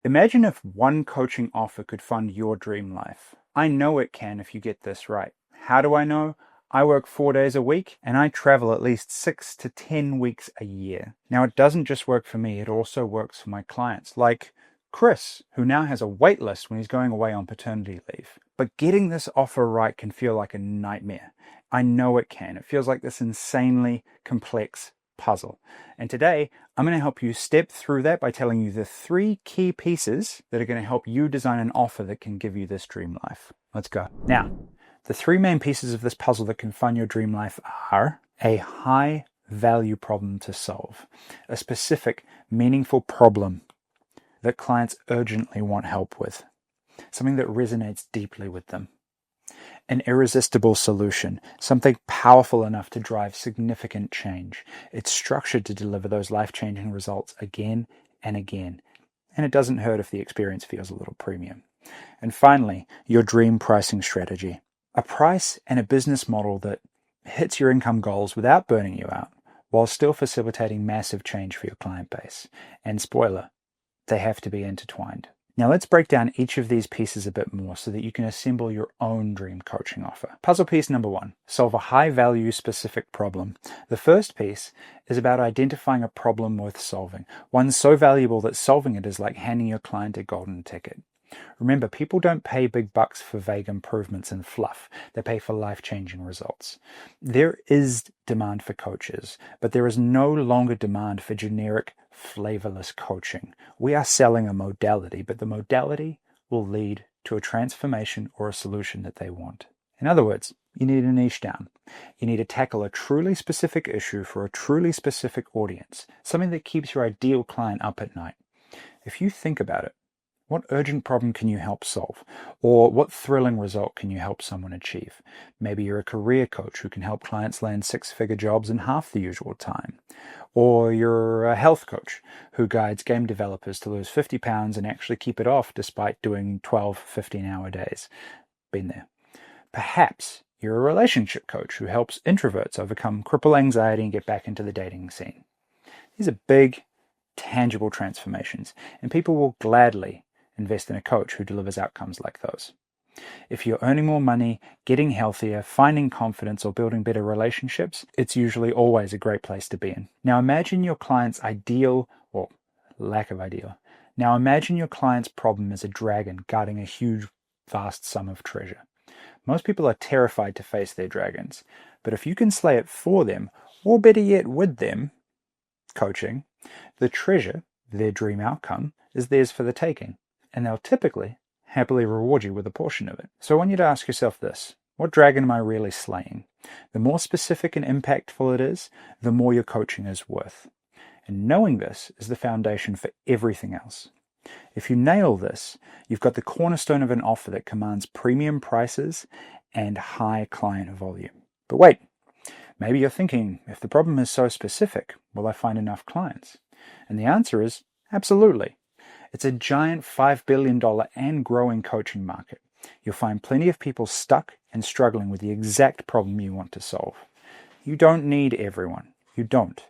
Imagine if one coaching offer could fund your dream life. I know it can if you get this right. How do I know? I work 4 days a week and I travel at least 6 to 10 weeks a year. Now, it doesn't just work for me, it also works for my clients, like Chris, who now has a wait list when he's going away on paternity leave. But getting this offer right can feel like a nightmare. I know it can. It feels like this insanely complex puzzle. And today, I'm going to help you step through that by telling you the 3 key pieces that are going to help you design an offer that can give you this dream life. Let's go. Now, the 3 main pieces of this puzzle that can fund your dream life are a high value problem to solve, a specific, meaningful problem that clients urgently want help with, something that resonates deeply with them. An irresistible solution, something powerful enough to drive significant change. It's structured to deliver those life-changing results again and again. And it doesn't hurt if the experience feels a little premium. And finally, your dream pricing strategy. A price and a business model that hits your income goals without burning you out, while still facilitating massive change for your client base. And spoiler, they have to be intertwined. Now let's break down each of these pieces a bit more so that you can assemble your own dream coaching offer. Puzzle piece number 1, solve a high-value specific problem. The first piece is about identifying a problem worth solving, one so valuable that solving it is like handing your client a golden ticket. Remember, people don't pay big bucks for vague improvements and fluff. They pay for life-changing results. There is demand for coaches, but there is no longer demand for generic, flavorless coaching. We are selling a modality, but the modality will lead to a transformation or a solution that they want. In other words, you need a niche down. You need to tackle a truly specific issue for a truly specific audience, something that keeps your ideal client up at night. If you think about it, what urgent problem can you help solve? Or what thrilling result can you help someone achieve? Maybe you're a career coach who can help clients land 6-figure jobs in half the usual time. Or you're a health coach who guides game developers to lose 50 pounds and actually keep it off despite doing 12, 15-hour days. Been there. Perhaps you're a relationship coach who helps introverts overcome cripple anxiety and get back into the dating scene. These are big, tangible transformations, and people will gladly invest in a coach who delivers outcomes like those. If you're earning more money, getting healthier, finding confidence, or building better relationships, it's usually always a great place to be in. Now imagine your client's ideal, or lack of ideal. Now imagine your client's problem is a dragon guarding a huge, vast sum of treasure. Most people are terrified to face their dragons, but if you can slay it for them, or better yet with them, coaching, the treasure, their dream outcome, is theirs for the taking. And they'll typically happily reward you with a portion of it. So I want you to ask yourself this: what dragon am I really slaying? The more specific and impactful it is, the more your coaching is worth. And knowing this is the foundation for everything else. If you nail this, you've got the cornerstone of an offer that commands premium prices and high client volume. But wait, maybe you're thinking, if the problem is so specific, will I find enough clients? And the answer is absolutely. It's a giant $5 billion and growing coaching market. You'll find plenty of people stuck and struggling with the exact problem you want to solve. You don't need everyone. You don't.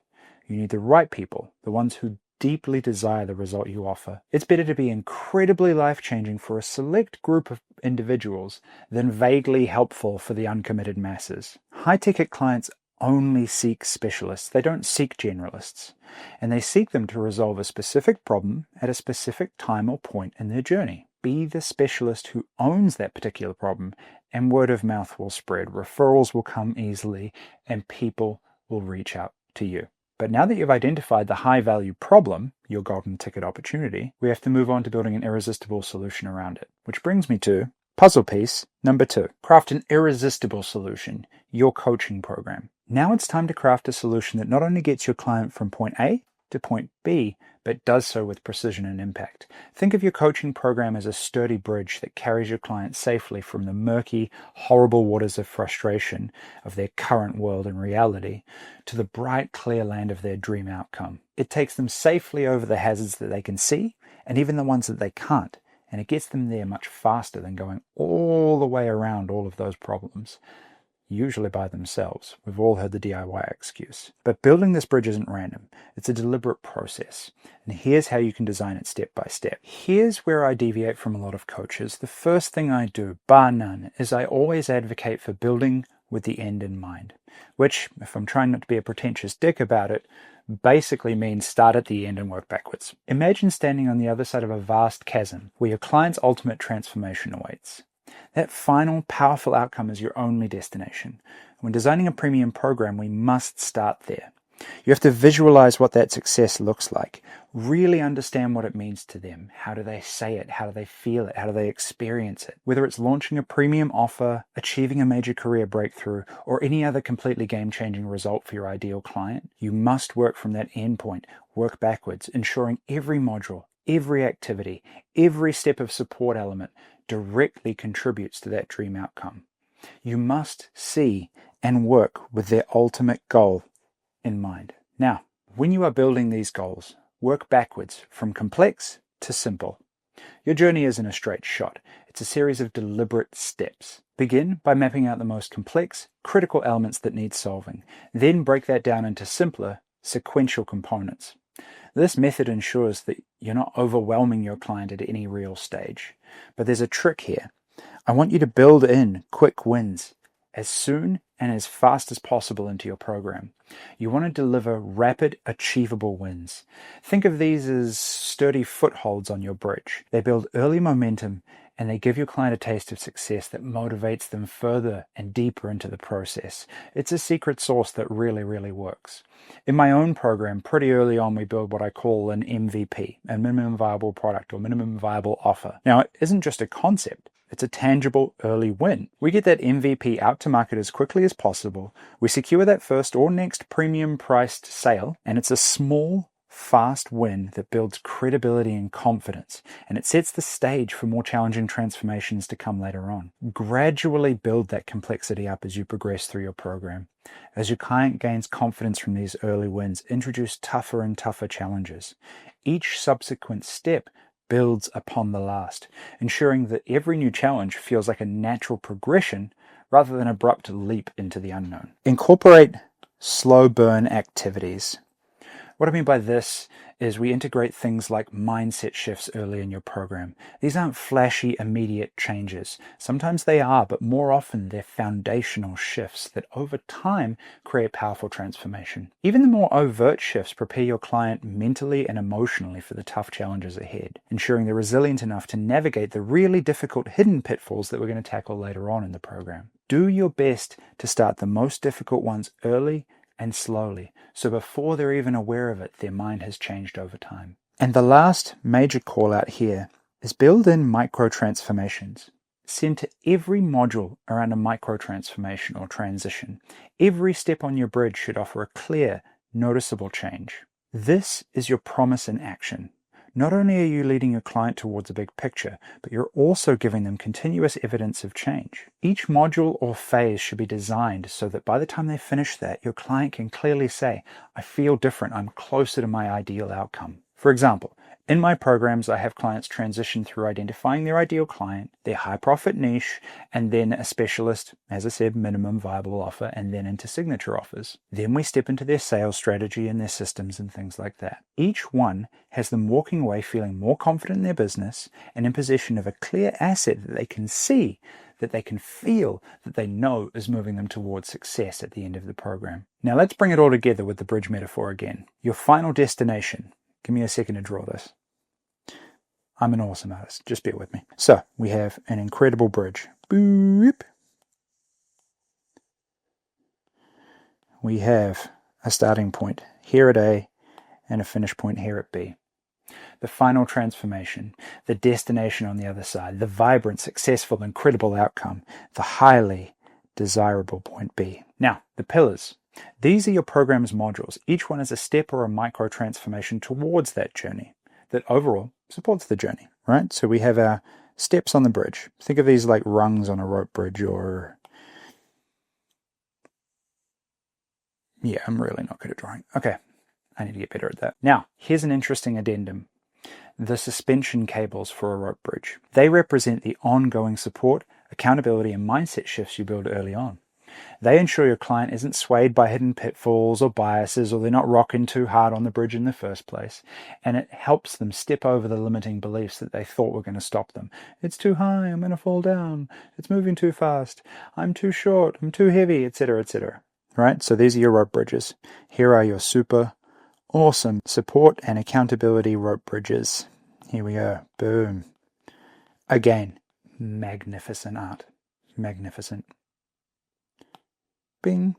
You need the right people, the ones who deeply desire the result you offer. It's better to be incredibly life-changing for a select group of individuals than vaguely helpful for the uncommitted masses. High-ticket clients only seek specialists. They don't seek generalists. And they seek them to resolve a specific problem at a specific time or point in their journey. Be the specialist who owns that particular problem, and word of mouth will spread. Referrals will come easily, and people will reach out to you. But now that you've identified the high-value problem, your golden ticket opportunity, we have to move on to building an irresistible solution around it. Which brings me to puzzle piece number 2. Craft an irresistible solution, your coaching program. Now it's time to craft a solution that not only gets your client from point A to point B, but does so with precision and impact. Think of your coaching program as a sturdy bridge that carries your client safely from the murky, horrible waters of frustration of their current world and reality to the bright, clear land of their dream outcome. It takes them safely over the hazards that they can see and even the ones that they can't, and it gets them there much faster than going all the way around all of those problems. usually by themselves. We've all heard the DIY excuse. But building this bridge isn't random. It's a deliberate process. And here's how you can design it step by step. Here's where I deviate from a lot of coaches. The first thing I do, bar none, is I always advocate for building with the end in mind. Which, if I'm trying not to be a pretentious dick about it, basically means start at the end and work backwards. Imagine standing on the other side of a vast chasm where your client's ultimate transformation awaits. That final, powerful outcome is your only destination. When designing a premium program, we must start there. You have to visualize what that success looks like. Really understand what it means to them. How do they say it? How do they feel it? How do they experience it? Whether it's launching a premium offer, achieving a major career breakthrough, or any other completely game-changing result for your ideal client, you must work from that endpoint, work backwards, ensuring every module, every activity, every step of support element directly contributes to that dream outcome. You must see and work with their ultimate goal in mind. Now, when you are building these goals, work backwards from complex to simple. Your journey isn't a straight shot. It's a series of deliberate steps. Begin by mapping out the most complex, critical elements that need solving. Then break that down into simpler, sequential components. This method ensures that you're not overwhelming your client at any real stage. But there's a trick here. I want you to build in quick wins as soon and as fast as possible into your program. You want to deliver rapid, achievable wins. Think of these as sturdy footholds on your bridge. They build early momentum and they give your client a taste of success that motivates them further and deeper into the process. It's a secret sauce that really, really works. In my own program, pretty early on, we build what I call an MVP, a minimum viable product or minimum viable offer. Now, it isn't just a concept. It's a tangible early win. We get that MVP out to market as quickly as possible. We secure that first or next premium priced sale, and it's a small, fast win that builds credibility and confidence, and it sets the stage for more challenging transformations to come later on. Gradually build that complexity up as you progress through your program. As your client gains confidence from these early wins, introduce tougher and tougher challenges. Each subsequent step builds upon the last, ensuring that every new challenge feels like a natural progression rather than an abrupt leap into the unknown. Incorporate slow burn activities. What I mean by this is we integrate things like mindset shifts early in your program. These aren't flashy, immediate changes. Sometimes they are, but more often they're foundational shifts that over time create powerful transformation. Even the more overt shifts prepare your client mentally and emotionally for the tough challenges ahead, ensuring they're resilient enough to navigate the really difficult hidden pitfalls that we're going to tackle later on in the program. Do your best to start the most difficult ones early and slowly, so before they're even aware of it, their mind has changed over time. And the last major call out here is build in micro transformations. Center every module around a micro transformation or transition. Every step on your bridge should offer a clear, noticeable change. This is your promise in action. Not only are you leading your client towards a big picture, but you're also giving them continuous evidence of change. Each module or phase should be designed so that by the time they finish that, your client can clearly say, I feel different, I'm closer to my ideal outcome. For example, in my programs, I have clients transition through identifying their ideal client, their high profit niche, and then a specialist, as I said, minimum viable offer, and then into signature offers. Then we step into their sales strategy and their systems and things like that. Each one has them walking away feeling more confident in their business and in possession of a clear asset that they can see, that they can feel, that they know is moving them towards success at the end of the program. Now let's bring it all together with the bridge metaphor again. Your final destination. Give me a second to draw this. I'm an awesome artist. Just bear with me. So we have an incredible bridge. Boop. We have a starting point here at A and a finish point here at B. The final transformation, the destination on the other side, the vibrant, successful, incredible outcome, the highly desirable point B. Now, the pillars. These are your program's modules. Each one is a step or a micro transformation towards that journey that overall supports the journey, right? So we have our steps on the bridge. Think of these like rungs on a rope bridge or... Yeah, I'm really not good at drawing. Okay, I need to get better at that. Now, here's an interesting addendum. The suspension cables for a rope bridge. They represent the ongoing support, accountability, and mindset shifts you build early on. They ensure your client isn't swayed by hidden pitfalls or biases, or they're not rocking too hard on the bridge in the first place. And it helps them step over the limiting beliefs that they thought were going to stop them. It's too high, I'm going to fall down. It's moving too fast. I'm too short, I'm too heavy, etc., etc. Right? So these are your rope bridges. Here are your super awesome support and accountability rope bridges. Here we go. Boom. Again, magnificent art. Magnificent. Bing.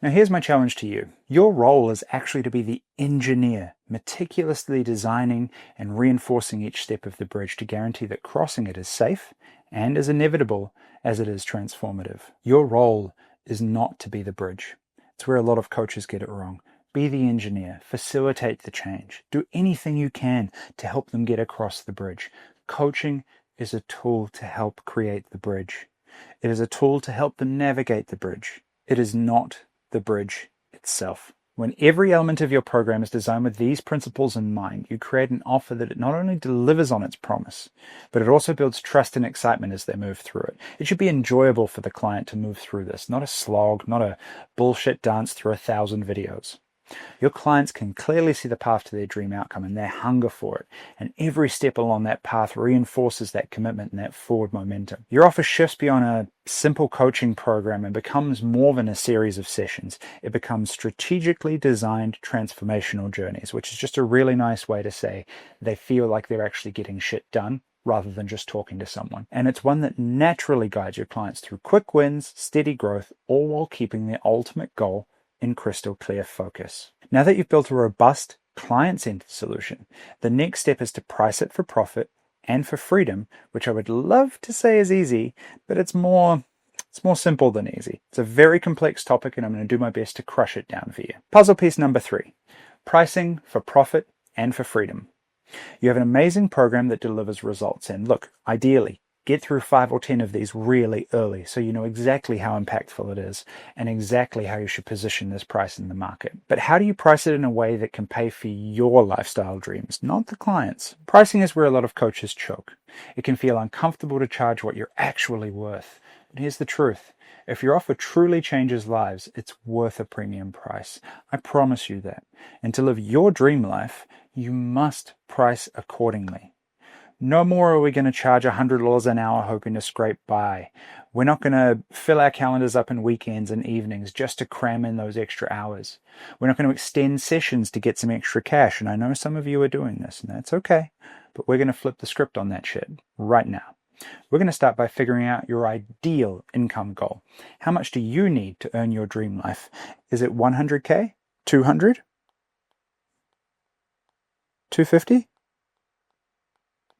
Now here's my challenge to you. Your role is actually to be the engineer, meticulously designing and reinforcing each step of the bridge to guarantee that crossing it is safe and as inevitable as it is transformative. Your role is not to be the bridge. It's where a lot of coaches get it wrong. Be the engineer, facilitate the change, do anything you can to help them get across the bridge. Coaching is a tool to help create the bridge. It is a tool to help them navigate the bridge. It is not the bridge itself. When every element of your program is designed with these principles in mind, you create an offer that it not only delivers on its promise, but it also builds trust and excitement as they move through it. It should be enjoyable for the client to move through this, not a slog, not a bullshit dance through 1,000 videos. Your clients can clearly see the path to their dream outcome and their hunger for it, and every step along that path reinforces that commitment and that forward momentum. Your offer shifts beyond a simple coaching program and becomes more than a series of sessions. It becomes strategically designed transformational journeys, which is just a really nice way to say they feel like they're actually getting shit done rather than just talking to someone. And it's one that naturally guides your clients through quick wins, steady growth, all while keeping their ultimate goal in crystal clear focus. Now that you've built a robust client-centered solution, the next step is to price it for profit and for freedom, which I would love to say is easy, but it's more simple than easy. It's a very complex topic, and I'm going to do my best to crush it down for you. Puzzle piece number 3, pricing for profit and for freedom. You have an amazing program that delivers results, and look, ideally, get through 5 or 10 of these really early so you know exactly how impactful it is and exactly how you should position this price in the market. But how do you price it in a way that can pay for your lifestyle dreams, not the client's? Pricing is where a lot of coaches choke. It can feel uncomfortable to charge what you're actually worth. But here's the truth. If your offer truly changes lives, it's worth a premium price. I promise you that. And to live your dream life, you must price accordingly. No more are we going to charge $100 an hour hoping to scrape by. We're not going to fill our calendars up in weekends and evenings just to cram in those extra hours. We're not going to extend sessions to get some extra cash, and I know some of you are doing this, and that's okay, but we're going to flip the script on that shit right now. We're going to start by figuring out your ideal income goal. How much do you need to earn your dream life? Is it 100K? 200? 250?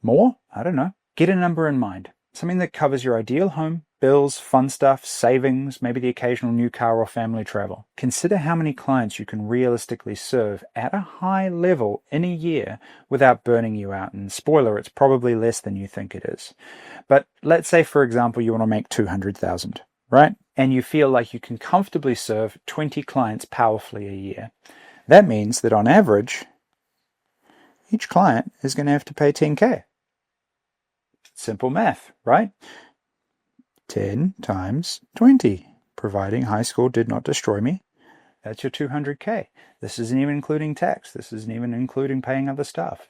More? I don't know. Get a number in mind. Something that covers your ideal home, bills, fun stuff, savings, maybe the occasional new car or family travel. Consider how many clients you can realistically serve at a high level in a year without burning you out. And spoiler, it's probably less than you think it is. But let's say, for example, you want to make 200,000, right? And you feel like you can comfortably serve 20 clients powerfully a year. That means that on average, each client is going to have to pay 10K. Simple math, right? 10 times 20, providing high school did not destroy me. That's your 200K. This isn't even including tax. This isn't even including paying other stuff.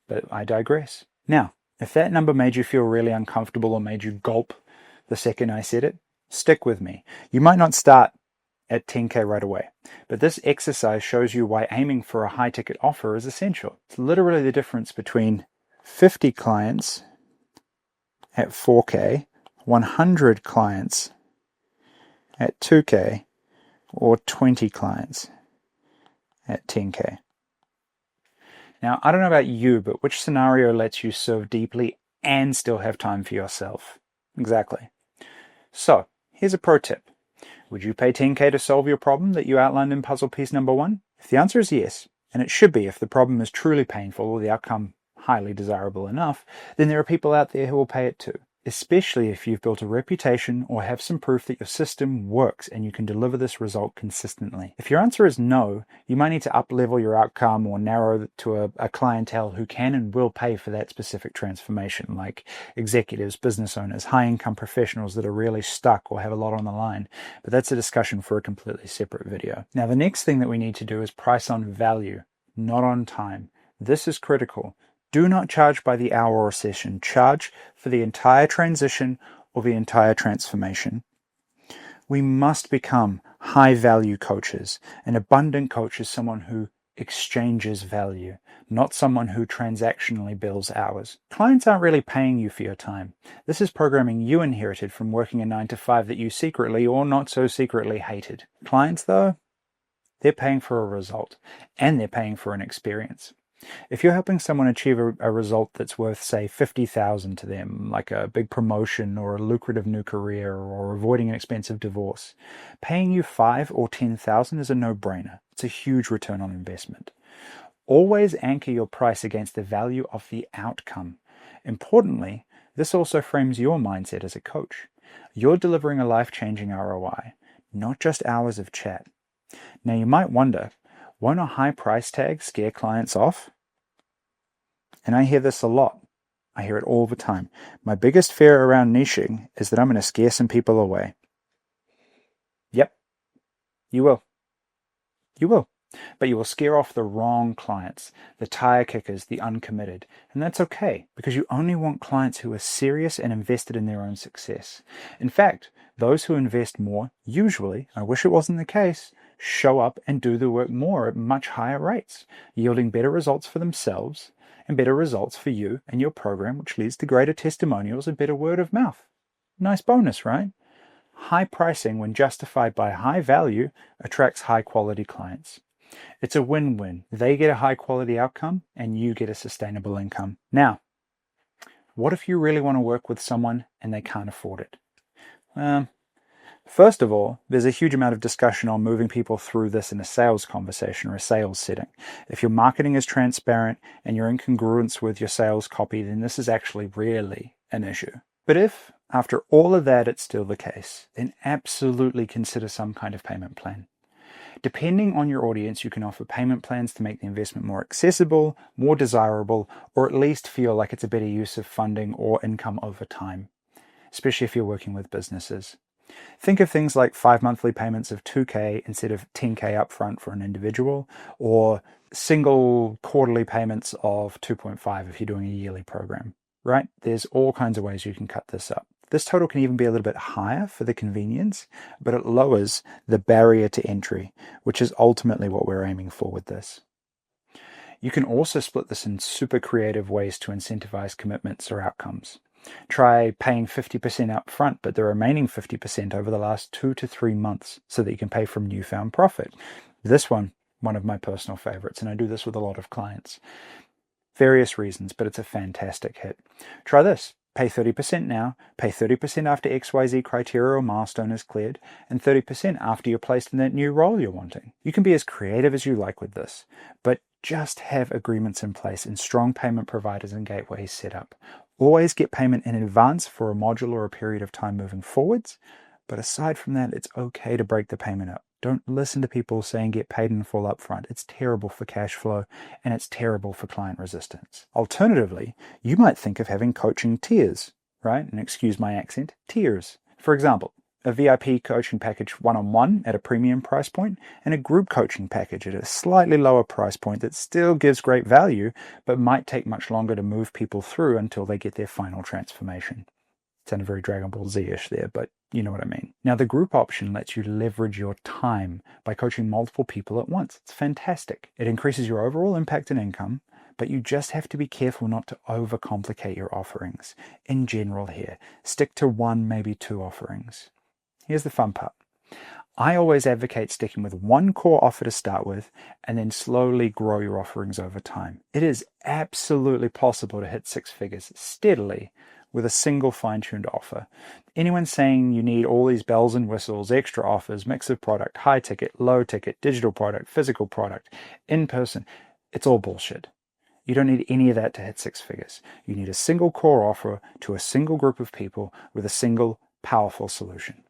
But I digress. Now, if that number made you feel really uncomfortable or made you gulp the second I said it, stick with me. You might not start at 10K right away, but this exercise shows you why aiming for a high-ticket offer is essential. It's literally the difference between 50 clients at 4K, 100 clients at 2K, or 20 clients at 10K. Now, I don't know about you, but which scenario lets you serve deeply and still have time for yourself? Exactly. So, here's a pro tip. Would you pay 10K to solve your problem that you outlined in puzzle piece number 1? If the answer is yes, and it should be if the problem is truly painful or the outcome highly desirable enough, then there are people out there who will pay it too. especially if you've built a reputation or have some proof that your system works and you can deliver this result consistently. If your answer is no, you might need to up-level your outcome or narrow to a clientele who can and will pay for that specific transformation, like executives, business owners, high-income professionals that are really stuck or have a lot on the line. But that's a discussion for a completely separate video. Now, the next thing that we need to do is price on value, not on time. This is critical. Do not charge by the hour or session. Charge for the entire transition or the entire transformation. We must become high-value coaches. An abundant coach is someone who exchanges value, not someone who transactionally bills hours. Clients aren't really paying you for your time. This is programming you inherited from working a 9-to-5 that you secretly or not so secretly hated. Clients, though, they're paying for a result, and they're paying for an experience. If you're helping someone achieve a result that's worth, say, $50,000 to them, like a big promotion or a lucrative new career or avoiding an expensive divorce, paying you $5,000 or $10,000 is a no-brainer. It's a huge return on investment. Always anchor your price against the value of the outcome. Importantly, this also frames your mindset as a coach. You're delivering a life-changing ROI, not just hours of chat. Now, you might wonder, won't a high price tag scare clients off? And I hear this a lot. I hear it all the time. My biggest fear around niching is that I'm going to scare some people away. Yep, you will. You will. But you will scare off the wrong clients, the tire kickers, the uncommitted. And that's okay, because you only want clients who are serious and invested in their own success. In fact, those who invest more, usually, I wish it wasn't the case, show up and do the work more at much higher rates, yielding better results for themselves and better results for you and your program, which leads to greater testimonials and better word of mouth. Nice bonus, right? High pricing, when justified by high value, attracts high quality clients. It's a win-win. They get a high quality outcome and you get a sustainable income. Now, what if you really want to work with someone and they can't afford it? First of all, there's a huge amount of discussion on moving people through this in a sales conversation or a sales setting. If your marketing is transparent and you're in congruence with your sales copy, then this is actually rarely an issue. But if, after all of that, it's still the case, then absolutely consider some kind of payment plan. Depending on your audience, you can offer payment plans to make the investment more accessible, more desirable, or at least feel like it's a better use of funding or income over time, especially if you're working with businesses. Think of things like 5 monthly payments of $2,000 instead of $10,000 upfront for an individual, or single quarterly payments of $2,500 if you're doing a yearly program, right? There's all kinds of ways you can cut this up. This total can even be a little bit higher for the convenience, but it lowers the barrier to entry, which is ultimately what we're aiming for with this. You can also split this in super creative ways to incentivize commitments or outcomes. Try paying 50% up front, but the remaining 50% over the last 2 to 3 months so that you can pay from newfound profit. This one of my personal favorites, and I do this with a lot of clients. Various reasons, but it's a fantastic hit. Try this. Pay 30% now, pay 30% after XYZ criteria or milestone is cleared, and 30% after you're placed in that new role you're wanting. You can be as creative as you like with this, but just have agreements in place and strong payment providers and gateways set up. Always get payment in advance for a module or a period of time moving forwards, but aside from that, it's okay to break the payment up. Don't listen to people saying get paid in full upfront. It's terrible for cash flow and it's terrible for client resistance. Alternatively, you might think of having coaching tiers, right? And excuse my accent, tiers. For example, a VIP coaching package one-on-one at a premium price point and a group coaching package at a slightly lower price point that still gives great value, but might take much longer to move people through until they get their final transformation. Sounded very Dragon Ball Z-ish there, but you know what I mean. Now, the group option lets you leverage your time by coaching multiple people at once. It's fantastic. It increases your overall impact and income, but you just have to be careful not to overcomplicate your offerings. In general here, stick to 1, maybe 2 offerings. Here's the fun part. I always advocate sticking with 1 core offer to start with and then slowly grow your offerings over time. It is absolutely possible to hit 6 figures steadily with a single fine-tuned offer. Anyone saying you need all these bells and whistles, extra offers, mix of product, high ticket, low ticket, digital product, physical product, in person, it's all bullshit. You don't need any of that to hit six figures. You need a single core offer to a single group of people with a single powerful solution.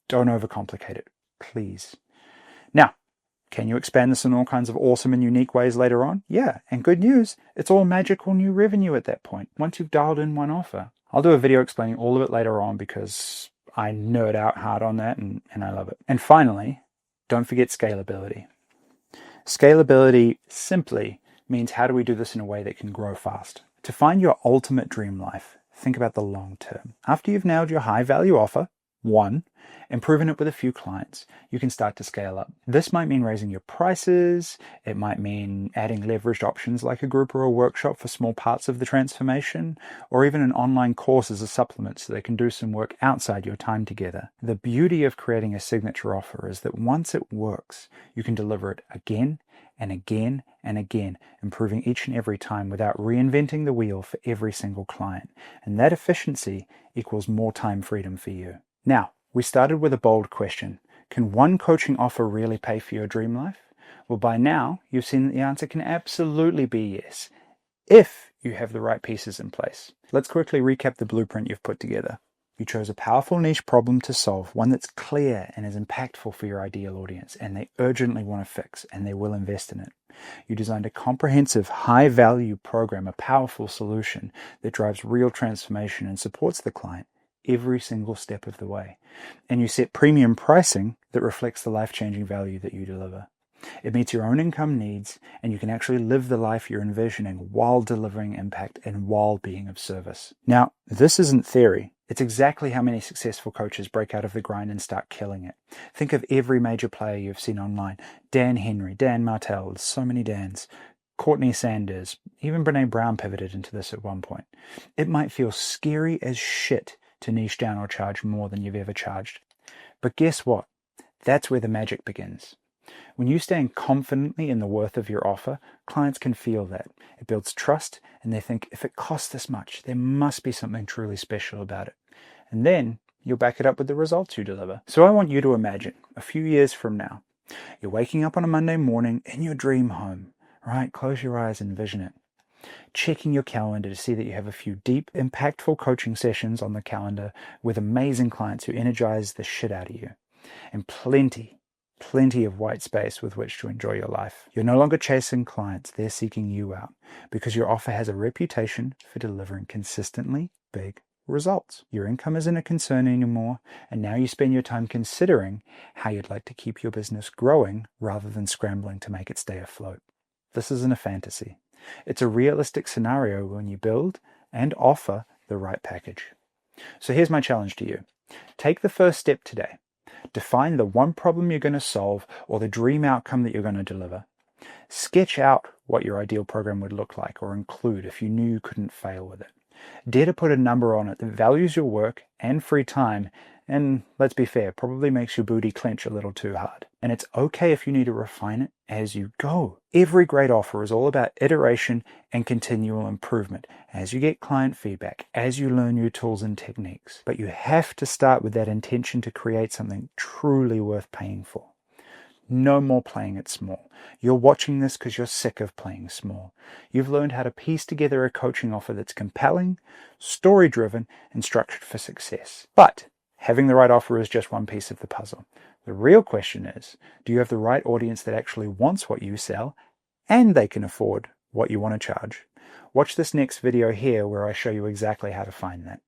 Don't overcomplicate it, please. Now, can you expand this in all kinds of awesome and unique ways later on? Yeah, and good news, it's all magical new revenue at that point, once you've dialed in one offer. I'll do a video explaining all of it later on because I nerd out hard on that and I love it. And finally, don't forget scalability. Scalability simply means how do we do this in a way that can grow fast? To find your ultimate dream life, think about the long term. After you've nailed your high value offer, one, and proven it with a few clients, you can start to scale up. This might mean raising your prices. It might mean adding leveraged options like a group or a workshop for small parts of the transformation, or even an online course as a supplement so they can do some work outside your time together. The beauty of creating a signature offer is that once it works, you can deliver it again and again and again, improving each and every time without reinventing the wheel for every single client. And that efficiency equals more time freedom for you. Now, we started with a bold question. Can one coaching offer really pay for your dream life? Well, by now, you've seen that the answer can absolutely be yes, if you have the right pieces in place. Let's quickly recap the blueprint you've put together. You chose a powerful niche problem to solve, one that's clear and is impactful for your ideal audience, and they urgently want to fix, and they will invest in it. You designed a comprehensive, high-value program, a powerful solution that drives real transformation and supports the client every single step of the way. And you set premium pricing that reflects the life-changing value that you deliver. It meets your own income needs, and you can actually live the life you're envisioning while delivering impact and while being of service. Now, this isn't theory. It's exactly how many successful coaches break out of the grind and start killing it. Think of every major player you've seen online. Dan Henry, Dan Martell, there's so many Dans. Courtney Sanders, even Brene Brown pivoted into this at one point. It might feel scary as shit to niche down or charge more than you've ever charged. But guess what? That's where the magic begins. When you stand confidently in the worth of your offer, clients can feel that. It builds trust, and they think, if it costs this much, there must be something truly special about it. And then you'll back it up with the results you deliver. So I want you to imagine, a few years from now, you're waking up on a Monday morning in your dream home, right? Close your eyes and envision it. Checking your calendar to see that you have a few deep, impactful coaching sessions on the calendar with amazing clients who energize the shit out of you. And plenty of white space with which to enjoy your life. You're no longer chasing clients, they're seeking you out because your offer has a reputation for delivering consistently big results. Your income isn't a concern anymore, and now you spend your time considering how you'd like to keep your business growing rather than scrambling to make it stay afloat. This isn't a fantasy. It's a realistic scenario when you build and offer the right package. So here's my challenge to you. Take the first step today. Define the one problem you're going to solve or the dream outcome that you're going to deliver. Sketch out what your ideal program would look like or include if you knew you couldn't fail with it. Dare to put a number on it that values your work and free time, and let's be fair, probably makes your booty clench a little too hard. And it's okay if you need to refine it as you go. Every great offer is all about iteration and continual improvement as you get client feedback, as you learn new tools and techniques. But you have to start with that intention to create something truly worth paying for. No more playing it small. You're watching this because you're sick of playing small. You've learned how to piece together a coaching offer that's compelling, story-driven, and structured for success. But having the right offer is just one piece of the puzzle. The real question is, do you have the right audience that actually wants what you sell and they can afford what you want to charge? Watch this next video here where I show you exactly how to find that.